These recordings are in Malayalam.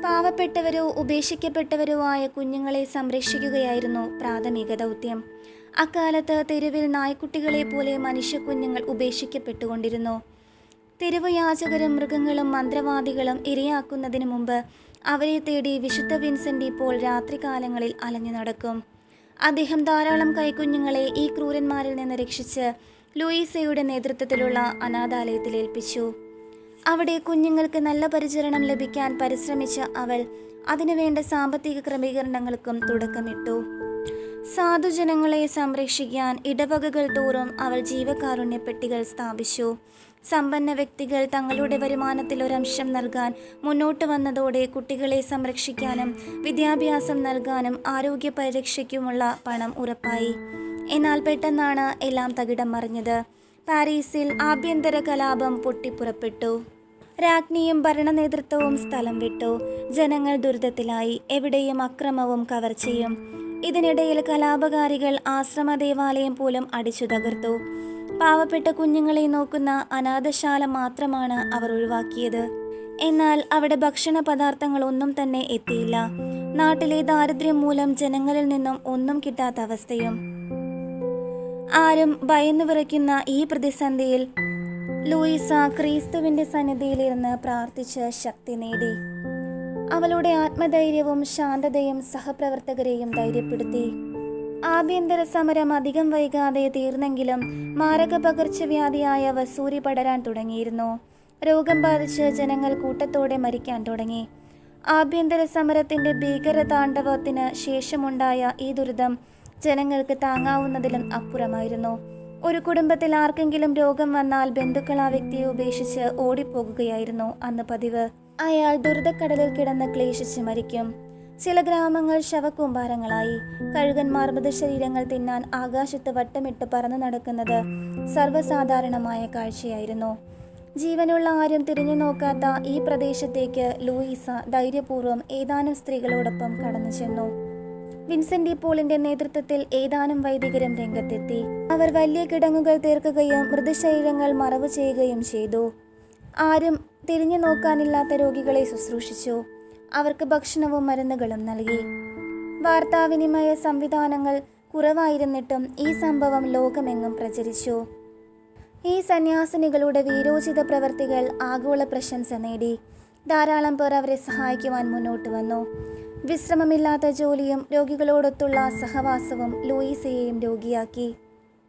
പാവപ്പെട്ടവരോ ഉപേക്ഷിക്കപ്പെട്ടവരോ ആയ കുഞ്ഞുങ്ങളെ സംരക്ഷിക്കുകയായിരുന്നു പ്രാഥമിക ദൗത്യം. അക്കാലത്ത് തെരുവിൽ നായ്ക്കുട്ടികളെ പോലെ മനുഷ്യക്കുഞ്ഞുങ്ങൾ ഉപേക്ഷിക്കപ്പെട്ടുകൊണ്ടിരുന്നു. തെരുവു യാചകരും മൃഗങ്ങളും മന്ത്രവാദികളും ഇരയാക്കുന്നതിന് മുമ്പ് അവരെ തേടി വിശുദ്ധ വിൻസെൻ്റ് ഇപ്പോൾ രാത്രികാലങ്ങളിൽ അലഞ്ഞു നടക്കും. അദ്ദേഹം ധാരാളം കൈക്കുഞ്ഞുങ്ങളെ ഈ ക്രൂരന്മാരിൽ നിന്ന് രക്ഷിച്ച് ലൂയിസയുടെ നേതൃത്വത്തിലുള്ള അനാഥാലയത്തിൽ ഏൽപ്പിച്ചു. അവിടെ കുഞ്ഞുങ്ങൾക്ക് നല്ല പരിചരണം ലഭിക്കാൻ പരിശ്രമിച്ച അവൾ അതിനുവേണ്ട സാമ്പത്തിക ക്രമീകരണങ്ങൾക്കും തുടക്കമിട്ടു. സാധുജനങ്ങളെ സംരക്ഷിക്കാൻ ഇടവകകൾ തോറും അവൾ ജീവകാരുണ്യ പെട്ടികൾ സ്ഥാപിച്ചു. സമ്പന്ന വ്യക്തികൾ തങ്ങളുടെ വരുമാനത്തിൽ ഒരംശം നൽകാൻ മുന്നോട്ട് വന്നതോടെ കുട്ടികളെ സംരക്ഷിക്കാനും വിദ്യാഭ്യാസം നൽകാനും ആരോഗ്യ പരിരക്ഷയ്ക്കുമുള്ള പണം ഉറപ്പായി. എന്നാൽ പെട്ടെന്നാണ് എല്ലാം തകിടം മറിഞ്ഞത്. പാരീസിൽ ആഭ്യന്തര കലാപം പൊട്ടിപ്പുറപ്പെട്ടു. രാജ്ഞിയും ഭരണനേതൃത്വവും സ്ഥലം വിട്ടു. ജനങ്ങൾ ദുരിതത്തിലായി. എവിടെയും അക്രമവും കവർച്ചയും. ഇതിനിടയിൽ കലാപകാരികൾ ആശ്രമ ദേവാലയം പോലും അടിച്ചു തകർത്തു. പാവപ്പെട്ട കുഞ്ഞുങ്ങളെ നോക്കുന്ന അനാഥശാല മാത്രമാണ് അവർ ഒഴിവാക്കിയത്. എന്നാൽ അവിടെ ഭക്ഷണ പദാർത്ഥങ്ങളൊന്നും തന്നെ എത്തിയില്ല. നാട്ടിലെ ദാരിദ്ര്യം മൂലം ജനങ്ങളിൽ നിന്നും ഒന്നും കിട്ടാത്ത അവസ്ഥയും. ആരും ഭയന്നു വിറയ്ക്കുന്ന ഈ പ്രതിസന്ധിയിൽ ലൂയിസ ക്രിസ്തുവിന്റെ സന്നിധിയിലിരുന്ന് പ്രാർത്ഥിച്ച് ശക്തി നേടി. അവളുടെ ആത്മധൈര്യവും ശാന്തതയും സഹപ്രവർത്തകരെയും ധൈര്യപ്പെടുത്തി. ആഭ്യന്തര സമരം അധികം വൈകാതെ തീർന്നെങ്കിലും മാരക പകർച്ചവ്യാധിയായ വസൂരി പടരാൻ തുടങ്ങിയിരുന്നു. രോഗം ബാധിച്ച് ജനങ്ങൾ കൂട്ടത്തോടെ മരിക്കാൻ തുടങ്ങി. ആഭ്യന്തര സമരത്തിന്റെ ഭീകര താണ്ഡവത്തിന് ശേഷമുണ്ടായ ഈ ദുരിതം ജനങ്ങൾക്ക് താങ്ങാവുന്നതിലും അപ്പുറമായിരുന്നു. ഒരു കുടുംബത്തിൽ ആർക്കെങ്കിലും രോഗം വന്നാൽ ബന്ധുക്കൾ ആ വ്യക്തിയെ ഉപേക്ഷിച്ച് ഓടിപ്പോകുകയായിരുന്നു അന്ന് പതിവ്. അയാൾ ദുരിതക്കടലിൽ കിടന്ന് ക്ലേശിച്ച് മരിക്കും. ചില ഗ്രാമങ്ങൾ ശവക്കൂമ്പാരങ്ങളായി. കഴുകന്മാർ മൃതശരീരങ്ങൾ തിന്നാൻ ആകാശത്ത് വട്ടമിട്ട് പറന്നു നടക്കുന്നത് സർവ്വസാധാരണമായ കാഴ്ചയായിരുന്നു. ജീവനുള്ള ആരും തിരിഞ്ഞു നോക്കാത്ത ഈ പ്രദേശത്തേക്ക് ലൂയിസ ധൈര്യപൂർവ്വം ഏതാനും സ്ത്രീകളോടൊപ്പം കടന്നു ചെന്നു. വിൻസെൻ്റ് പോളിന്റെ നേതൃത്വത്തിൽ ഏതാനും വൈദികരും രംഗത്തെത്തി. അവർ വലിയ കിടങ്ങുകൾ തീർക്കുകയും മൃതശരീരങ്ങൾ മറവ് ചെയ്യുകയും ചെയ്തു. ആരും തിരിഞ്ഞു നോക്കാനില്ലാത്ത രോഗികളെ ശുശ്രൂഷിച്ചു. അവർക്ക് ഭക്ഷണവും മരുന്നുകളും നൽകി. വാർത്താവിനിമയ സംവിധാനങ്ങൾ കുറവായിരുന്നിട്ടും ഈ സംഭവം ലോകമെങ്ങും പ്രചരിച്ചു. ഈ സന്യാസിനികളുടെ വീരോചിത പ്രവൃത്തികൾ ആഗോള പ്രശംസ നേടി. ധാരാളം പേർ അവരെ സഹായിക്കുവാൻ മുന്നോട്ട് വന്നു. വിശ്രമമില്ലാത്ത ജോലിയും രോഗികളോടൊത്തുള്ള സഹവാസവും ലൂയിസയെയും രോഗിയാക്കി.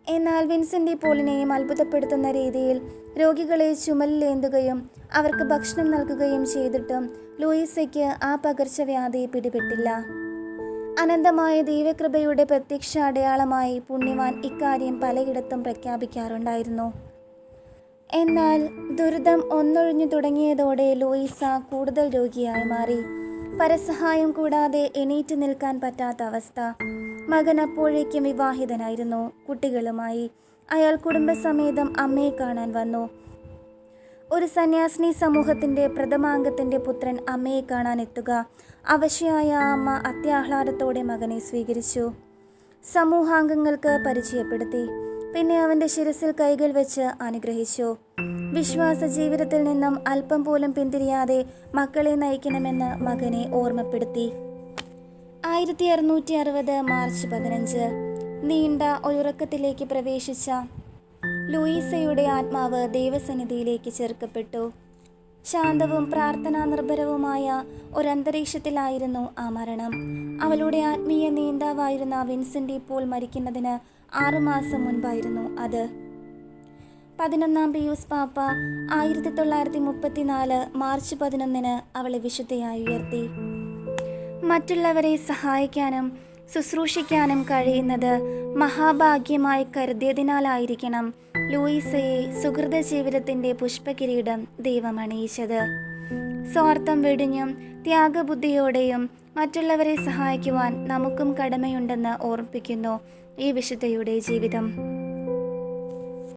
എന്നാൽ വിൻസെൻ്റ് പോളിനെയും അത്ഭുതപ്പെടുത്തുന്ന രീതിയിൽ രോഗികളെ ചുമലിലേന്തുകയും അവർക്ക് ഭക്ഷണം നൽകുകയും ചെയ്തിട്ടും ലൂയിസയ്ക്ക് ആ പകർച്ചവ്യാധി പിടിപെട്ടില്ല. അനന്തമായ ദൈവകൃപയുടെ പ്രത്യക്ഷ അടയാളമായി പുണ്യവാൻ ഇക്കാര്യം പലയിടത്തും പ്രഖ്യാപിക്കാറുണ്ടായിരുന്നു. എന്നാൽ ദുരിതം ഒന്നൊഴിഞ്ഞു തുടങ്ങിയതോടെ ലൂയിസ കൂടുതൽ രോഗിയായി മാറി. പരസഹായം കൂടാതെ എണീറ്റ് നിൽക്കാൻ പറ്റാത്ത അവസ്ഥ. മകൻ അപ്പോഴേക്കും വിവാഹിതനായിരുന്നു, കുട്ടികളുമായി. അയാൾ കുടുംബസമേതം അമ്മയെ കാണാൻ വന്നു. ഒരു സന്യാസിനി സമൂഹത്തിന്റെ പ്രഥമാംഗത്തിന്റെ പുത്രൻ അമ്മയെ കാണാൻ എത്തുക. അവശയായ അമ്മ അത്യാഹ്ലാദത്തോടെ മകനെ സ്വീകരിച്ചു. സമൂഹാംഗങ്ങൾക്ക് പരിചയപ്പെടുത്തി. പിന്നെ അവന്റെ ശിരസിൽ കൈകൾ വെച്ച് അനുഗ്രഹിച്ചു. വിശ്വാസ ജീവിതത്തിൽ നിന്നും അല്പം പോലും പിന്തിരിയാതെ മക്കളെ നയിക്കണമെന്ന് മകനെ ഓർമ്മപ്പെടുത്തി. 1660 മാർച്ച് 15 നീണ്ട ഒരുറക്കത്തിലേക്ക് പ്രവേശിച്ച ലൂയിസയുടെ ആത്മാവ് ദൈവസന്നിധിയിലേക്ക് ചേർക്കപ്പെട്ടു. ശാന്തവും പ്രാർത്ഥനാ നിർഭരവുമായ ഒരന്തരീക്ഷത്തിലായിരുന്നു ആ മരണം. അവളുടെ ആത്മീയ നേതാവായിരുന്ന വിൻസെൻ്റ് പോൾ മരിക്കുന്നതിന് 6 മാസം മുൻപായിരുന്നു അത്. 11ാം പിയൂസ് പാപ്പ 1934 മാർച്ച് 11 അവളെ വിശുദ്ധയായി ഉയർത്തി. മറ്റുള്ളവരെ സഹായിക്കാനും ശുശ്രൂഷിക്കാനും കഴിയുന്നത് മഹാഭാഗ്യമായി കരുതിയതിനാലായിരിക്കണം ലൂയിസയെ സുഹൃത ജീവിതത്തിന്റെ പുഷ്പകിരീടം ദൈവം അണിയിച്ചത്. സ്വാർത്ഥം വെടിഞ്ഞും ത്യാഗബുദ്ധിയോടെയും മറ്റുള്ളവരെ സഹായിക്കുവാൻ നമുക്കും കടമയുണ്ടെന്ന് ഓർമ്മിപ്പിക്കുന്നു ഈ വിശുദ്ധയുടെ ജീവിതം.